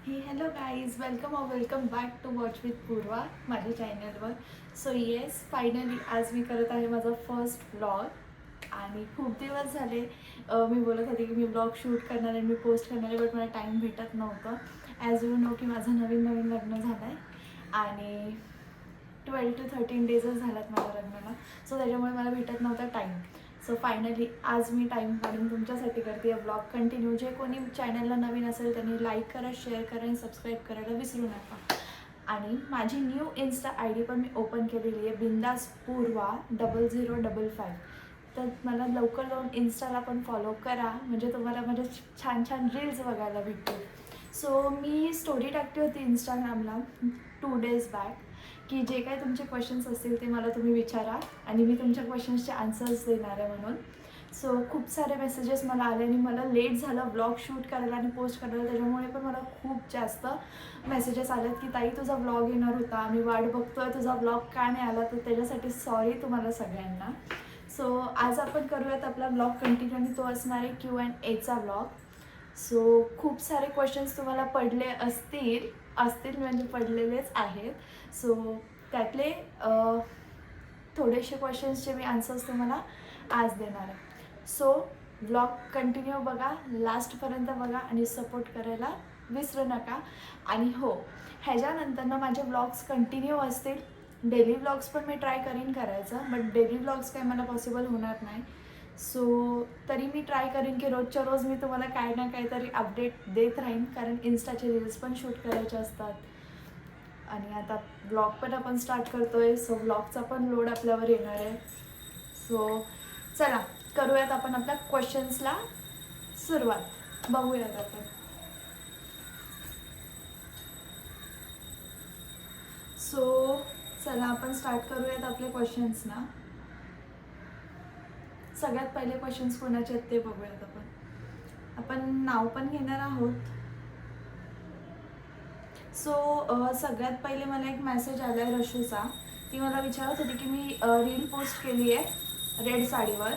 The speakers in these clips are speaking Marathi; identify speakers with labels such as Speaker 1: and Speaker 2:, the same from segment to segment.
Speaker 1: Hello guys, welcome back to watch with Purva माझ्या चॅनलवर. सो येस, फायनली आज मी करत आहे माझा फर्स्ट व्लॉग. आणि खूप दिवस झाले मी बोलत होते की मी व्लॉग शूट करणार आहे, मी पोस्ट करणार आहे, बट मला टाईम भेटत नव्हतं. ॲज यू नो की माझं नवीन लग्न झालं आहे आणि 12 to 13 डेजच झाल्यात माझ्या लग्नाला. सो त्याच्यामुळे मला भेटत नव्हता टाईम. सो फायनली आज मी टाईम काढून तुमच्यासाठी करते आहे ब्लॉग कंटिन्यू. जे कोणी चॅनलला नवीन असेल त्यांनी लाईक करा, शेअर करा आणि सबस्क्राईब करायला विसरू नका. आणि माझी न्यू इन्स्टा आय डी पण मी ओपन केलेली आहे, बिंदास पूर्वा 0055. तर मला लवकर जाऊन इन्स्टाला पण फॉलो करा, म्हणजे तुम्हाला माझे छान छान रील्स बघायला भेटतील. सो मी स्टोरी टाकली होती इंस्टाग्रामला 2 days बॅक की जे काही तुमचे क्वेश्चन्स असतील ते मला तुम्ही विचारा आणि मी तुमच्या क्वेश्चन्सचे आन्सर्स देणार आहे म्हणून. सो खूप सारे मेसेजेस मला आले आणि मला लेट झालं व्लॉग शूट करायला आणि पोस्ट करायला, त्याच्यामुळे पण मला खूप जास्त मेसेजेस आलेत की ताई तुझा व्लॉग येणार होता, आम्ही वाट बघतोय, तुझा व्लॉग का नाही आला. तर त्याच्यासाठी सॉरी तुम्हाला सगळ्यांना. सो आज आपण करूयात आपला व्लॉग कंटिन्यू आणि तो असणार आहे Q&Aचा व्लॉग. सो खूप सारे क्वेश्चन्स तुम्हाला पडले असतील म्हणजे पडलेलेच आहेत. सो त्यातले थोडेसे क्वेश्चन्सचे मी आन्सर्स तुम्हाला आज देणार आहे. सो व्लॉग कंटिन्यू बघा, लास्टपर्यंत बघा आणि सपोर्ट करायला विसरू नका. आणि हो, ह्याच्यानंतर माझे व्लॉग्स कंटिन्यू असतील. डेली व्लॉग्स पण मी ट्राय करीन करायचं, बट डेली व्लॉग्स काही मला पॉसिबल होणार नाही. सो तरी मी ट्राय करीन की रोजच्या रोज मी तुम्हाला काही ना काहीतरी अपडेट देत राहीन, कारण इन्स्टाचे रील्स पण शूट करायचे असतात. आणि आता ब्लॉग पण आपण स्टार्ट करतोय, सो ब्लॉगचा पण लोड आपल्यावर येणार आहे. सो चला करूयात आपण आपल्या क्वेश्चन्सला सुरुवात. बघूयात आपण. सो चला आपण स्टार्ट करूयात आपले क्वेश्चन्स ना. सगळ्यात पहिले क्वेश्चन्स कोणाचे आहेत ते बघूयात आपण. आपण नाव पण घेणार आहोत. सो सगळ्यात पहिले मला एक मेसेज आला आहे रशूचा. ती मला विचारत होती की मी रील पोस्ट केली आहे रेड साडीवर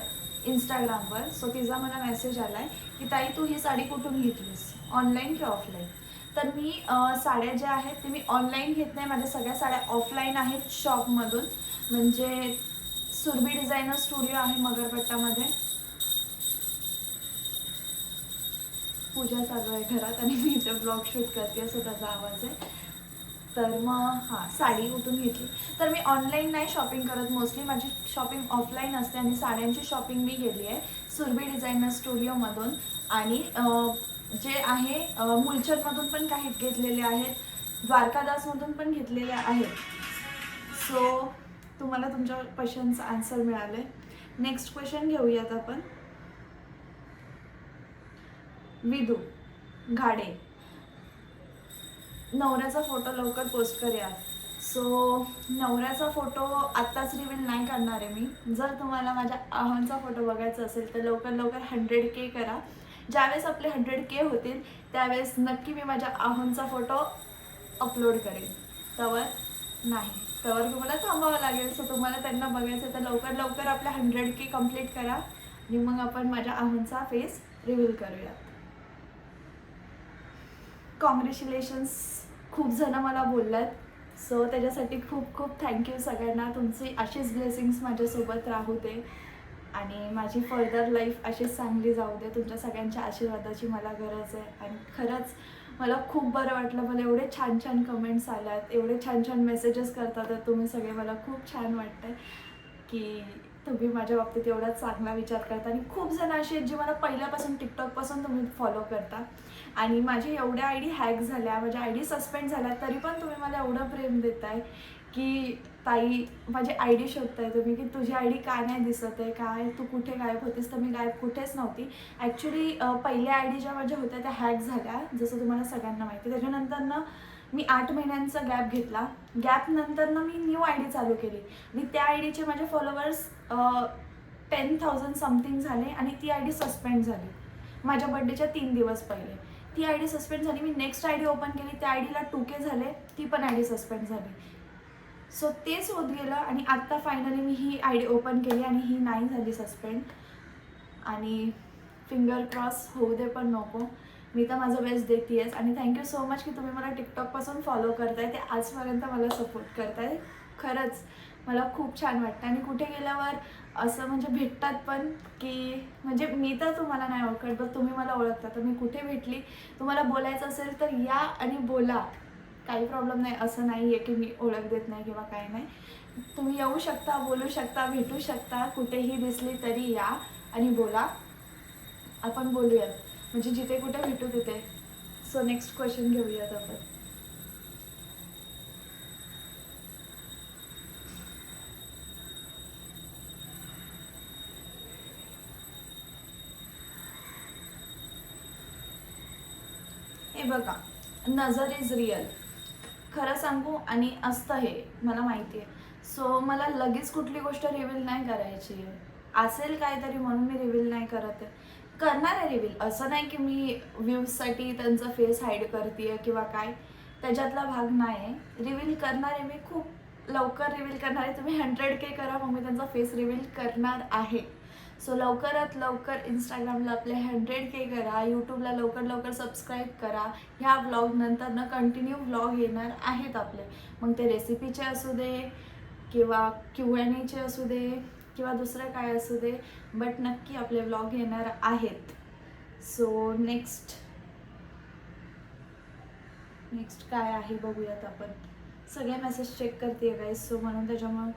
Speaker 1: इंस्टाग्रामवर. सो तिचा मला मेसेज आला आहे की ताई तू ही साडी कुठून घेतलीस, ऑनलाईन की ऑफलाईन. तर मी साड्या ज्या आहेत ते मी ऑनलाईन घेत नाही, माझ्या सगळ्या साड्या ऑफलाईन आहेत शॉपमधून. म्हणजे सुरभी डिझायनर स्टुडिओ आहे मगरपट्टामध्ये. पूजा चालू आहे घरात आणि मी इथे ब्लॉग शूट करते, असं त्याचा आवाज आहे. तर मग हां, साडी कुठून घेतली. तर मी ऑनलाईन नाही शॉपिंग करत, मोस्टली माझी शॉपिंग ऑफलाईन असते. आणि साड्यांची शॉपिंग मी केली आहे सुरभी डिझायनर स्टुडिओमधून. आणि जे आहे मुलचंदमधून पण काही घेतलेले आहेत, द्वारकादासमधून पण घेतलेले आहेत. सो तुम्हाला तुमच्या क्वेश्चनचं आन्सर मिळालं आहे. नेक्स्ट क्वेश्चन घेऊयात आपण. विदू घाडे, नवऱ्याचा फोटो लवकर पोस्ट करूया. सो नवऱ्याचा फोटो आत्ताच रिव्हील नाही करणार आहे मी. जर तुम्हाला माझ्या आहांचा फोटो बघायचा असेल तर लवकर 100K करा. ज्यावेळेस आपले 100K होतील त्यावेळेस नक्की मी माझ्या आहांचा फोटो अपलोड करेन. तवर नाही, तवर तुम्हाला थांबावं लागेल. सो तुम्हाला त्यांना बघायचं तर लवकर आपल्या 100K कंप्लीट करा आणि मग आपण माझ्या आहांचा फेस रिव्हील करूया. कॉंग्रॅच्युलेशन्स, खूप जण मला बोललात. सो त्याच्यासाठी खूप थँक्यू सगळ्यांना. तुमची अशीच ब्लेसिंग्स माझ्यासोबत राहू दे आणि माझी फर्दर लाईफ अशीच चांगली जाऊ दे. तुमच्या सगळ्यांच्या आशीर्वादाची मला गरज आहे. आणि खरंच मला खूप बरं वाटलं, मला एवढे छान कमेंट्स आल्यात, एवढे छान मेसेजेस करतात तुम्ही सगळे. मला खूप छान वाटतं की तुम्ही माझ्या बाबतीत एवढा चांगला विचार करता. आणि खूप जण असे आहेत जे मला पहिल्यापासून टिकटॉकपासून तुम्ही फॉलो करता. आणि माझे एवढ्या आय डी हॅक झाल्या, माझ्या आय डी सस्पेंड झाल्या, तरी पण तुम्ही मला एवढं प्रेम देताय की ताई माझी आय डी शोधताय तुम्ही की तुझी आय डी काय नाही दिसत आहे, काय तू कुठे गायब होतीस. तर मी गायब कुठेच नव्हती. ॲक्च्युली पहिल्या आय डी ज्या माझ्या होत्या त्या हॅक झाल्या, जसं तुम्हाला सगळ्यांना माहिती. त्याच्यानंतर मी 8 महिन्यांचा गॅप घेतला. गॅपनंतर मी न्यू आय डी चालू केली आणि त्या आय डीचे माझे फॉलोवर्स 10,000 समथिंग झाले आणि ती आय डी सस्पेंड झाली माझ्या बड्डेच्या 3 दिवस पहिले. ती आय डी सस्पेंड झाली. मी नेक्स्ट आय डी ओपन केली, त्या आय डीला 2K झाले, ती पण आय डी सस्पेंड झाली. सो तेच होत गेलं आणि आत्ता finally me he I D open केली आणि ही नाही झाली सस्पेंड. आणि फिंगर क्रॉस होऊ दे पण नको. मी तर माझं बेस्ट देते आहेस. आणि थँक्यू सो मच की तुम्ही मला टिकटॉकपासून फॉलो करताय, ते आजपर्यंत मला सपोर्ट करताय. खरंच मला खूप छान वाटतं. आणि कुठे गेल्यावर असं म्हणजे भेटतात पण, की म्हणजे मी तर तुम्हाला नाही ओळखत, बट तुम्ही मला ओळखता. तर मी कुठे भेटली, तुम्हाला बोलायचं असेल तर या आणि बोला, काही प्रॉब्लेम नाही. असं नाही आहे की मी ओळख देत नाही किंवा काही नाही. तुम्ही येऊ शकता, बोलू शकता, भेटू शकता, कुठेही दिसली तरी या आणि बोला, आपण बोलूयात. म्हणजे जिथे कुठे भेटू तिथे. सो नेक्स्ट क्वेश्चन घेऊयात आपण. हे बघा, नजर इज रिअल. खरं सांगू आणि असतं हे मला माहिती आहे. सो मला लगेच कुठली गोष्ट रिव्हील नाही करायची आहे. असेल काहीतरी म्हणून मी रिव्हील नाही करत आहे. करणार आहे रिव्हील, असं नाही की मी व्ह्यूजसाठी त्यांचा फेस हाईड करते आहे किंवा काय, त्याच्यातला भाग नाही आहे. रिव्हील करणार आहे मी, खूप लवकर रिव्हील करणार आहे. तुम्ही 100K करा, मग मी त्यांचा फेस रिव्हील करणार आहे. सो लवकरात लवकर इंस्टाग्रामला आपले 100K करा, यूट्यूबला लवकर लवकर सबस्क्राईब करा. ह्या व्लॉगनंतर ना कंटिन्यू व्लॉग येणार आहेत आपले. मग ते रेसिपीचे असू दे किंवा Q&Aचे असू दे किंवा दुसरं काय असू दे, बट नक्की आपले व्लॉग येणार आहेत. सो नेक्स्ट काय आहे बघूयात आपण. सगळे मेसेज चेक करते गाईज, सो म्हणून त्याच्यामुळे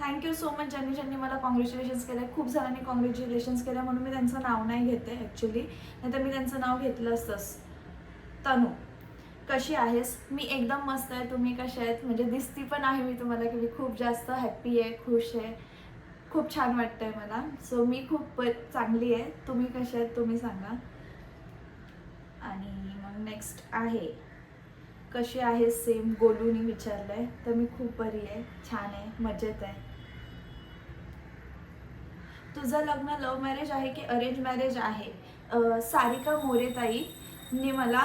Speaker 1: थँक्यू सो मच ज्यांनी ज्यांनी मला कॉंग्रॅच्युलेशन्स केलं. खूप जणांनी कॉंग्रॅच्युलेशन्स केलं, म्हणून मी त्यांचं नाव नाही घेते ॲक्च्युली, नाही तर मी त्यांचं नाव घेतलं असतंच. तनू, कशी आहेस? मी एकदम मस्त आहे. तुम्ही कशा आहेत? म्हणजे दिसती पण आहे मी तुम्हाला की मी खूप जास्त हॅप्पी आहे, खुश आहे, खूप छान वाटतंय मला. सो मी खूप चांगली आहे. तुम्ही कशा आहेत तुम्ही सांगा. आणि मग नेक्स्ट आहे, कशी आहे? सेम गोलूनी विचारलंय. तर मी खूप बरी आहे, छान आहे, मजेत आहे. तुझं लग्न लव्ह मॅरेज आहे की अरेंज मॅरेज आहे? सारिका मोरेताईंनी मला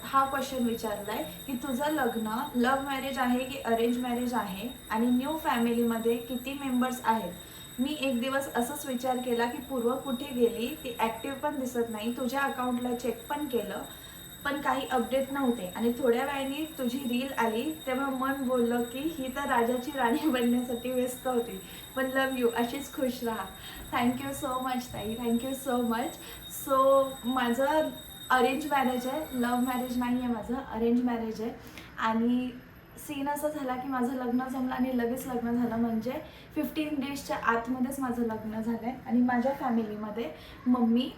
Speaker 1: हा क्वेश्चन विचारला आहे की तुझं लग्न लव्ह मॅरेज आहे की अरेंज मॅरेज आहे, आणि न्यू फॅमिलीमध्ये किती मेंबर्स आहेत? मी एक दिवस असंच विचार केला की पूर्व कुठे गेली, ती ॲक्टिव्ह पण दिसत नाही. तुझ्या अकाउंटला चेक पण केलं, पण काही अपडेट नव्हते. आणि थोड्या वेळाने तुझी रील आली, तेव्हा मन बोललं की ही तर राजाची राणी बनण्यासाठी व्यस्त होती. पण लव यू, अशीच खुश राहा. थँक्यू सो मच ताई, थँक्यू सो मच. सो माझं अरेंज मॅरेज आहे, लव्ह मॅरेज नाही आहे माझं, अरेंज मॅरेज आहे. आणि सीन असं झाला की माझं लग्न जमलं आणि लगेच लग्न झालं. म्हणजे 15 डेजच्या आतमध्येच माझं लग्न झालं आहे. आणि माझ्या फॅमिलीमध्ये मम्मी,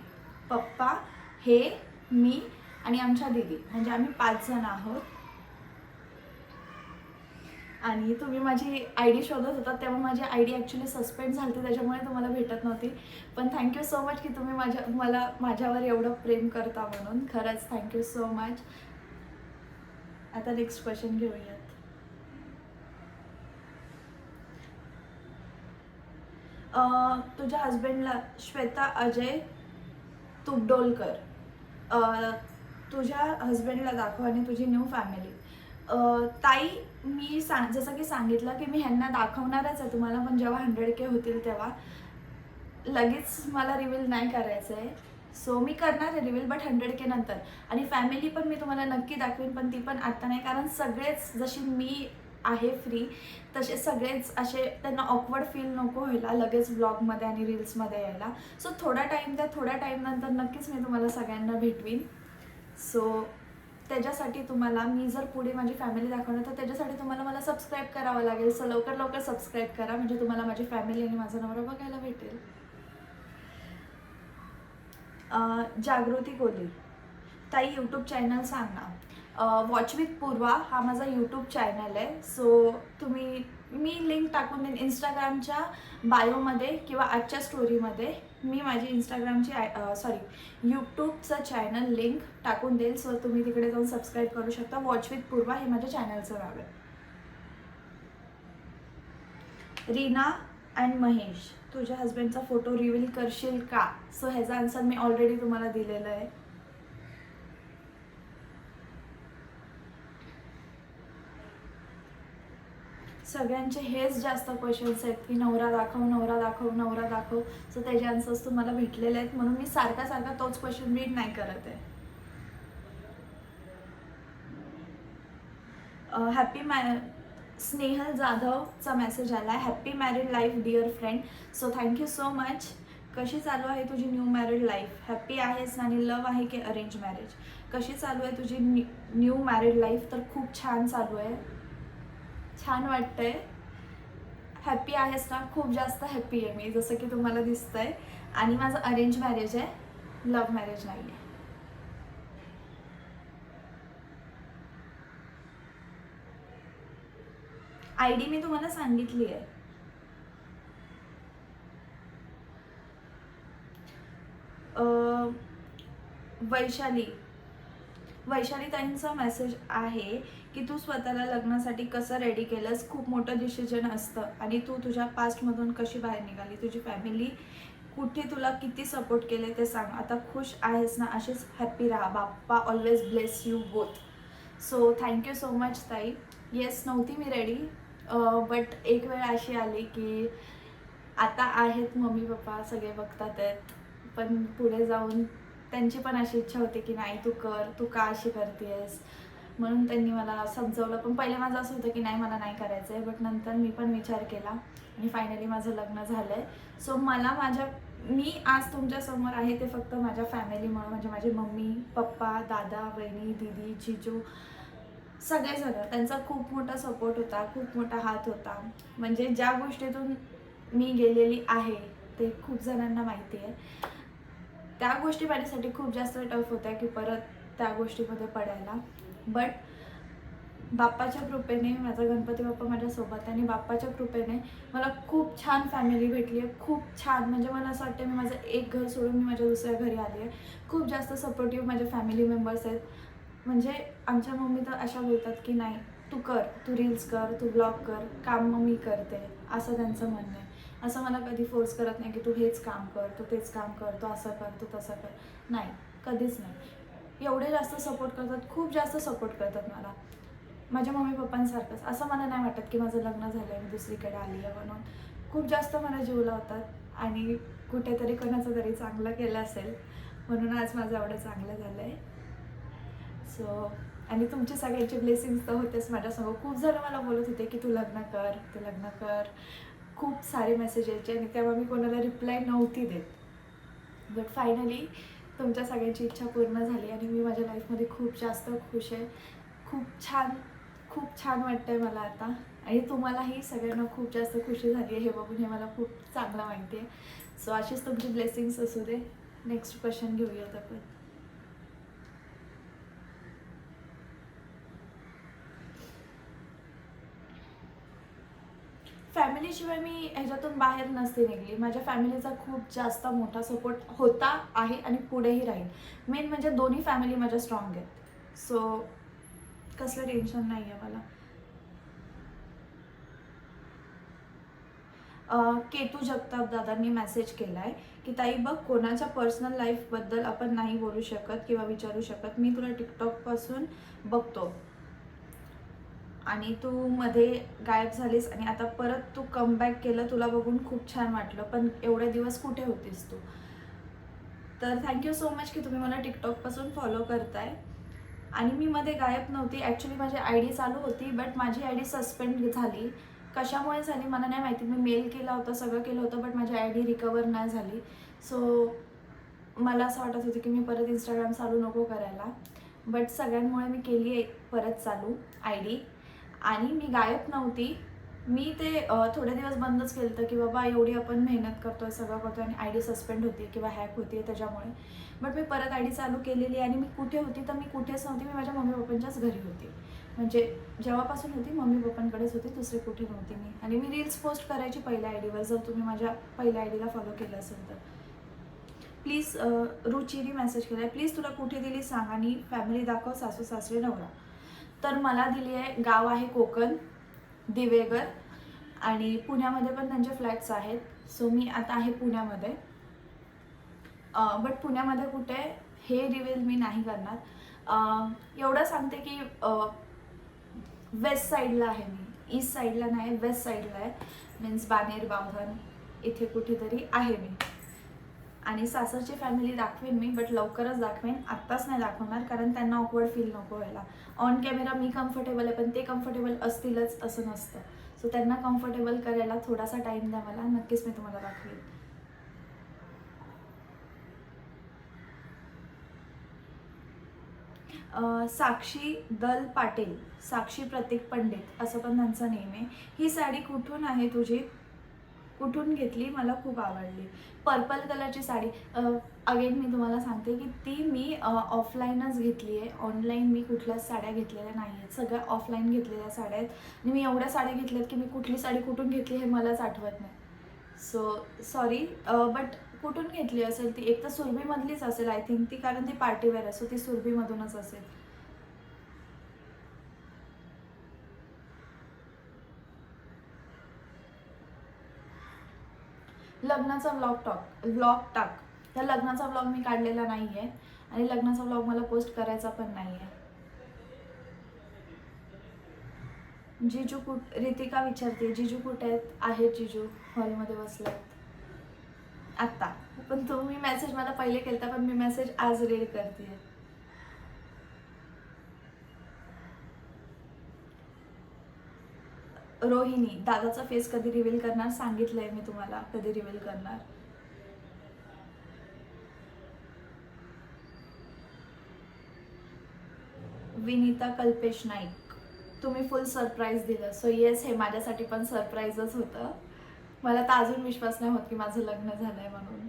Speaker 1: पप्पा, हे, मी आणि आमच्या दीदी, म्हणजे आम्ही 5 जण आहोत. आणि तुम्ही माझी आय डी शोधत होता तेव्हा माझी आय डी ॲक्च्युली सस्पेंड झाली होती, त्याच्यामुळे तुम्हाला भेटत नव्हती. पण थँक्यू सो मच की तुम्ही मला माझ्यावर एवढं प्रेम करता म्हणून. खरंच थँक्यू सो मच. आता नेक्स्ट क्वेश्चन घेऊयात. तुझ्या हजबंडला श्वेता अजय तुपडोलकर, तुझ्या हजबंडला दाखव आणि तुझी न्यू फॅमिली. ताई, मी जसं की सांगितलं की मी ह्यांना दाखवणारच आहे तुम्हाला, पण जेव्हा 100K होतील तेव्हा. लगेच मला रिव्हील नाही करायचं आहे. सो मी करणार आहे रिव्हील, बट 100K नंतर. आणि फॅमिली पण मी तुम्हाला नक्की दाखवेन, पण ती पण आत्ता नाही. कारण सगळेच जशी मी आहे फ्री, तसे सगळेच असे त्यांना ऑकवर्ड फील नको व्हायला लगेच ब्लॉगमध्ये आणि रील्समध्ये यायला. सो थोडा टाईम द्या, थोड्या टाईम नंतर नक्कीच मी तुम्हाला सगळ्यांना भेटवीन. सो त्याच्यासाठी तुम्हाला मी जर पुढे माझी फॅमिली दाखवणार, तर त्याच्यासाठी तुम्हाला मला सबस्क्राईब करावं लागेल. सो लवकर लवकर सबस्क्राईब करा, म्हणजे तुम्हाला माझी फॅमिली आणि माझा नवरा बघायला भेटेल. जागृती कोली, ताई यूट्यूब चॅनल सांग ना. वॉच विथ पूर्वा हा माझा यूट्यूब चॅनल आहे. सो मी लिंक टाकून देईन इंस्टाग्रामच्या बायोमध्ये किंवा आजच्या स्टोरीमध्ये. मी माझी इंस्टाग्रामची यूट्यूबचं चॅनल लिंक टाकून देईल. सो तुम्ही तिकडे जाऊन सबस्क्राईब करू शकता. वॉच विथ पूर्वा हे माझ्या चॅनलचं नाव आहे. रीना अँड महेश, तुझ्या हजबंडचा फोटो रिव्हील करशील का? सो ह्याचा आन्सर मी ऑलरेडी तुम्हाला दिलेला आहे. सगळ्यांचे हेच जास्त क्वेश्चन्स आहेत की नवरा दाखव, नवरा दाखव, नवरा दाखव. सो त्याचे आन्सर्स तुम्हाला भेटलेले आहेत, म्हणून मी सारखा तोच क्वेश्चन रीड नाही करत आहे. हॅपी स्नेहल जाधवचा मेसेज आला आहे, happy married life dear friend. So thank you so much. कशी चालू आहे तुझी न्यू मॅरिड लाईफ? हॅपी आहेस आणि लव्ह आहे की अरेंज मॅरेज? कशी चालू आहे तुझी न्यू मॅरिड लाईफ? तर खूप छान चालू आहे, छान वाटतंय. हॅपी आहेस ना? खूप जास्त हॅपी आहे मी, जसं की तुम्हाला दिसतंय. आणि माझं अरेंज मॅरेज आहे, लव्ह मॅरेज नाही आहे. आय डी मी तुम्हाला सांगितली आहे. वैशाली ताईंचा मेसेज आहे की तू स्वतःला लग्नासाठी कसं रेडी केलंस? खूप मोठं डिसिजन असतं आणि तू तुझ्या पास्टमधून कशी बाहेर निघाली? तुझी फॅमिली कुठे तुला किती सपोर्ट केले ते सांग. आता खुश आहेस ना? अशीच हॅप्पी राहा. Bappa always bless you both. So thank you so much ताई. येस, नव्हती मी रेडी, बट एक वेळ अशी आली की आता आहेत मम्मी पप्पा, सगळे बघतात आहेत, पण पुढे जाऊन त्यांची पण अशी इच्छा होती की नाही तू कर, तू का अशी करतेस, म्हणून त्यांनी मला समजवलं. पण पहिले माझं असं होतं की नाही मला नाही करायचं आहे, बट नंतर मी पण विचार केला आणि फायनली माझं लग्न झालं आहे. सो मी आज तुमच्यासमोर आहे ते फक्त माझ्या फॅमिलीमुळे, म्हणजे माझी मम्मी पप्पा, दादा, वहिनी, दीदी, जिजू, सगळेजण, त्यांचा खूप मोठा सपोर्ट होता, खूप मोठा हात होता. म्हणजे ज्या गोष्टीतून मी गेलेली आहे ते खूप जणांना माहिती आहे. त्या गोष्टी माझ्यासाठी खूप जास्त टफ होत्या की परत त्या गोष्टीमध्ये पडायला. बट बाप्पाच्या कृपेने, माझा गणपती बाप्पा माझ्यासोबत आहे आणि बाप्पाच्या कृपेने मला खूप छान फॅमिली भेटली आहे, खूप छान. म्हणजे मला असं वाटतं मी माझं एक घर सोडून मी माझ्या दुसऱ्या घरी आली आहे. खूप जास्त सपोर्टिव्ह माझे फॅमिली मेंबर्स आहेत. म्हणजे आमच्या मम्मी तर अशा बोलतात की नाही तू कर, तू रील्स कर, तू ब्लॉग कर, काम मग मी करते, असं त्यांचं म्हणणं आहे. असं मला कधी फोर्स करत नाही की तू हेच काम कर, तू तेच काम कर, तू असं कर, तू तसं कर, नाही, कधीच नाही. एवढे जास्त सपोर्ट करतात, खूप जास्त सपोर्ट करतात मला, माझ्या मम्मी पप्पांसारखंच. असं मला नाही वाटत की माझं लग्न झालं आहे मी दुसरीकडे आली आहे म्हणून. खूप जास्त मला जीव लावतात आणि कुठेतरी कोणाचं तरी चांगलं केलं असेल म्हणून आज माझं एवढं चांगलं झालं आहे. सो आणि तुमची सगळ्यांची ब्लेसिंग्स तर होतेच माझ्यासमोर. खूप जण मला बोलत होते की तू लग्न कर, तू लग्न कर, खूप सारे मेसेज यायचे आणि तेव्हा मी कोणाला रिप्लाय नव्हती देत. बट फायनली तुमच्या सगळ्यांची इच्छा पूर्ण झाली आणि मी माझ्या लाईफमध्ये खूप जास्त खुश आहे. खूप छान वाटतं आहे मला आता. आणि तुम्हालाही सगळ्यांना खूप जास्त खुशी झाली आहे हे बघून, हे मला खूप चांगलं माहिती आहे. सो अशीच तुमची ब्लेसिंग्स असू दे. नेक्स्ट क्वेश्चन घेऊयात आपण. फॅमिलीशिवाय मी ह्याच्यातून बाहेर नसते निघली. माझ्या फॅमिलीचा खूप जास्त मोठा सपोर्ट होता, आहे आणि पुढेही राहील. मेन म्हणजे दोन्ही फॅमिली माझ्या स्ट्रॉंग आहेत. सो कसलं टेन्शन नाही आहे मला. केतू जगताप दादांनी मेसेज केला आहे की ताई बघ, कोणाच्या पर्सनल लाईफबद्दल आपण नाही बोलू शकत किंवा विचारू शकत. मी तुला टिकटॉकपासून बघतो आणि तू मध्ये गायब झालीस आणि आता परत तू कमबॅक केलं, तुला बघून खूप छान वाटलं, पण एवढे दिवस कुठे होतीस तू? तर थँक्यू सो मच की तुम्ही मला टिकटॉकपासून फॉलो करताय. आणि मी मध्ये गायब नव्हती, ॲक्च्युली माझी आय डी चालू होती, बट माझी आय डी सस्पेंड झाली. कशामुळे झाली मला नाही माहिती. मी मेल केला होता, सगळं केलं होतं, बट माझी आय डी रिकवर नाही झाली. सो मला असं वाटत होतं की मी परत इंस्टाग्राम चालू नको करायला, बट सगळ्यांमुळे मी केली आहे परत चालू आय डी. आणि मी गायब नव्हती. मी ते थोडे दिवस बंदच केलं होतं की बाबा एवढी आपण मेहनत करतोय, सगळं करतोय आणि आय डी सस्पेंड होती किंवा हॅक होती त्याच्यामुळे. बट मी परत आय डी चालू केलेली आणि मी कुठे होती तर मी कुठेच नव्हती. मी माझ्या मम्मी पप्पांच्याच घरी होती. म्हणजे जेव्हापासून होती मम्मी पप्पांकडेच होती, दुसरे कुठे नव्हती मी. आणि मी रील्स पोस्ट करायची पहिल्या आय डीवर, जर तुम्ही माझ्या पहिल्या आय डीला फॉलो केलं असेल तर. प्लीज रुचिरी मेसेज केला आहे, प्लीज तुला कुठे दिली सांग आणि फॅमिली दाखव, सासू सासरे नवरा. तर मला दिली आहे, गाव आहे कोकण, दिवेगर, आणि पुण्यामध्ये पण त्यांचे फ्लॅट्स आहेत. सो मी आता आहे पुण्यामध्ये. बट पुण्यामध्ये कुठे हे रिव्हील मी नाही करणार. एवढं सांगते की वेस्ट साईडला आहे मी, ईस्ट साईडला नाही, वेस्ट साईडला आहे. मीन्स बानेर, बावधन इथे कुठेतरी आहे मी. आणि सासरची फॅमिली दाखवेन मी, बट लवकरच दाखवेन, आत्ताच नाही दाखवणार, कारण त्यांना ऑकवर्ड फील नको व्हायला. ऑन कॅमेरा मी कम्फर्टेबल आहे, पण ते कम्फर्टेबल असतीलच असं नसतं. सो त्यांना कम्फर्टेबल करायला थोडासा टाईम द्या मला, नक्कीच मी तुम्हाला दाखवेन. साक्षी दल पाटील, साक्षी प्रतीक पंडित असं पण त्यांचं नेम आहे. ही साडी कुठून आहे तुझी, कुठून घेतली, मला खूप आवडली. पर्पल कलरची साडी. अगेन मी तुम्हाला सांगते की ती मी ऑफलाईनच घेतली आहे. ऑनलाईन मी कुठल्याच साड्या घेतलेल्या नाही आहेत, सगळ्या ऑफलाईन घेतलेल्या साड्या आहेत. आणि मी एवढ्या साड्या घेतल्यात की मी कुठली साडी कुठून घेतली हे मलाच आठवत नाही. सो सॉरी, बट कुठून घेतली असेल ती, एक तर सुरभीमधलीच असेल आय थिंक ती, कारण ती पार्टीवेअर आहे, सो ती सुरभीमधूनच असेल. लग्नाचा व्लॉग टाक. त्या लग्नाचा व्लॉग मी काढलेला नाही आहे आणि लग्नाचा व्लॉग मला पोस्ट करायचा पण नाही आहे. जिजू रितिका विचारते जिजू कुठे आहेत जिजू हॉलमध्ये बसलेत आत्ता. पण तुम्ही मेसेज मला पहिले केलता, पण मी मेसेज आज रीड करते. रोहिणी, दादाचा फेस कधी रिव्हील करणार, सांगितलंय मी तुम्हाला कधी रिव्हील करणार. विनीता कल्पेश नाईक, तुम्ही फुल सरप्राईज दिलं. सो येस, हे माझ्यासाठी पण सरप्राईजच होतं. मला तर अजून विश्वास नाही होत की माझं लग्न झालंय म्हणून.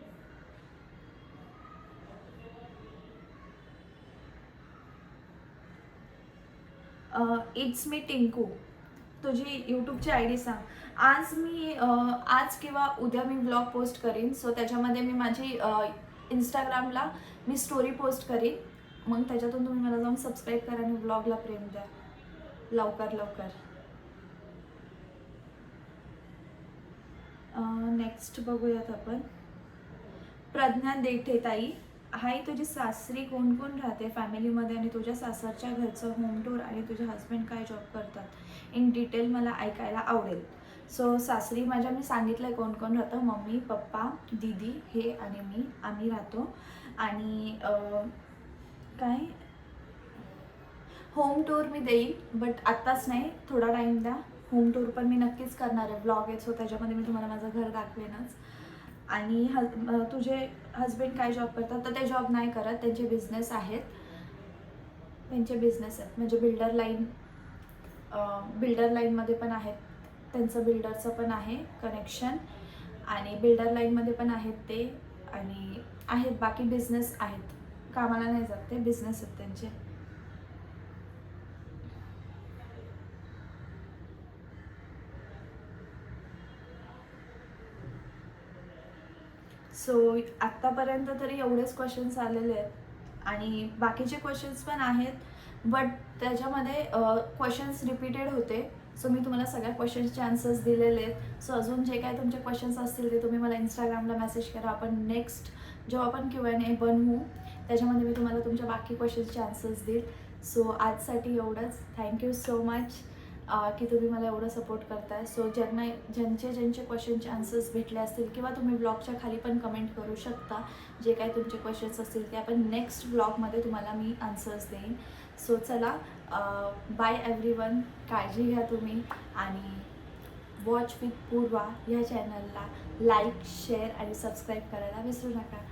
Speaker 1: इट्स मी टिंकू, तुझी यूट्यूबची आय डी सांग. आज किंवा उद्या मी ब्लॉग पोस्ट करीन. सो त्याच्यामध्ये मी माझी इंस्टाग्रामला मी स्टोरी पोस्ट करीन. मग त्याच्यातून तुम्ही मला जाऊन सबस्क्राईब करा आणि ब्लॉगला प्रेम द्या लवकर लवकर. नेक्स्ट बघूयात आपण. प्रज्ञा देठे ताई, हाय, तुझी सासरी कोण कोण राहते फॅमिलीमध्ये आणि तुझ्या सासरच्या घरचं होम टूर आणि तुझे हस्बंड काय जॉब करतात इन डिटेल मला ऐकायला आवडेल. सो सासरी माझ्या मी सांगितलं आहे कोण कोण राहतं. मम्मी, पप्पा, दीदी हे आणि मी, आम्ही राहतो. आणि काय होम टूर मी देईन, बट आत्ताच नाही, थोडा टाईम द्या. होम टूर पण मी नक्कीच करणार आहे, ब्लॉग आहे, सो त्याच्यामध्ये मी तुम्हाला माझं घर दाखवेनच. आणि तुझे हस्बंड काय जॉब करतात, तर ते जॉब नाही करत, त्यांचे बिझनेस आहेत. म्हणजे बिल्डर लाईनमध्ये पण आहेत, त्यांचं बिल्डरचं पण आहे कनेक्शन, आणि बिल्डर लाईनमध्ये पण आहेत ते. आणि आहेत बाकी बिझनेस आहेत, कामाला नाही जात ते, बिझनेस आहेत त्यांचे. सो आत्तापर्यंत तरी एवढेच क्वेश्चन्स आलेले आहेत आणि बाकीचे क्वेश्चन्स पण आहेत, बट त्याच्यामध्ये क्वेश्चन्स रिपीटेड होते. सो मी तुम्हाला सगळ्या क्वेश्चन्सचे आन्सर्स दिलेले आहेत. सो अजून जे काय तुमचे क्वेश्चन्स असतील ते तुम्ही मला इंस्टाग्रामला मेसेज करा. आपण नेक्स्ट जेव्हा आपण Q&A बनवू त्याच्यामध्ये मी तुम्हाला तुमच्या बाकी क्वेश्चन्सचे आन्सर्स देईल. सो आजसाठी एवढंच. थँक्यू सो मच की तुम्ही मला एवढं सपोर्ट करताय. सो ज्यांचे क्वेश्चनचे आन्सर्स भेटले असतील किंवा तुम्ही ब्लॉगच्या खाली पण कमेंट करू शकता, जे काय तुमचे क्वेश्चन्स असतील ते आपण नेक्स्ट ब्लॉगमध्ये तुम्हाला मी आन्सर्स देईन. सो चला, बाय एव्हरीवन, काळजी घ्या तुम्ही आणि वॉच विथ पूर्वा ह्या चॅनलला लाईक, शेअर आणि सबस्क्राईब करायला विसरू नका.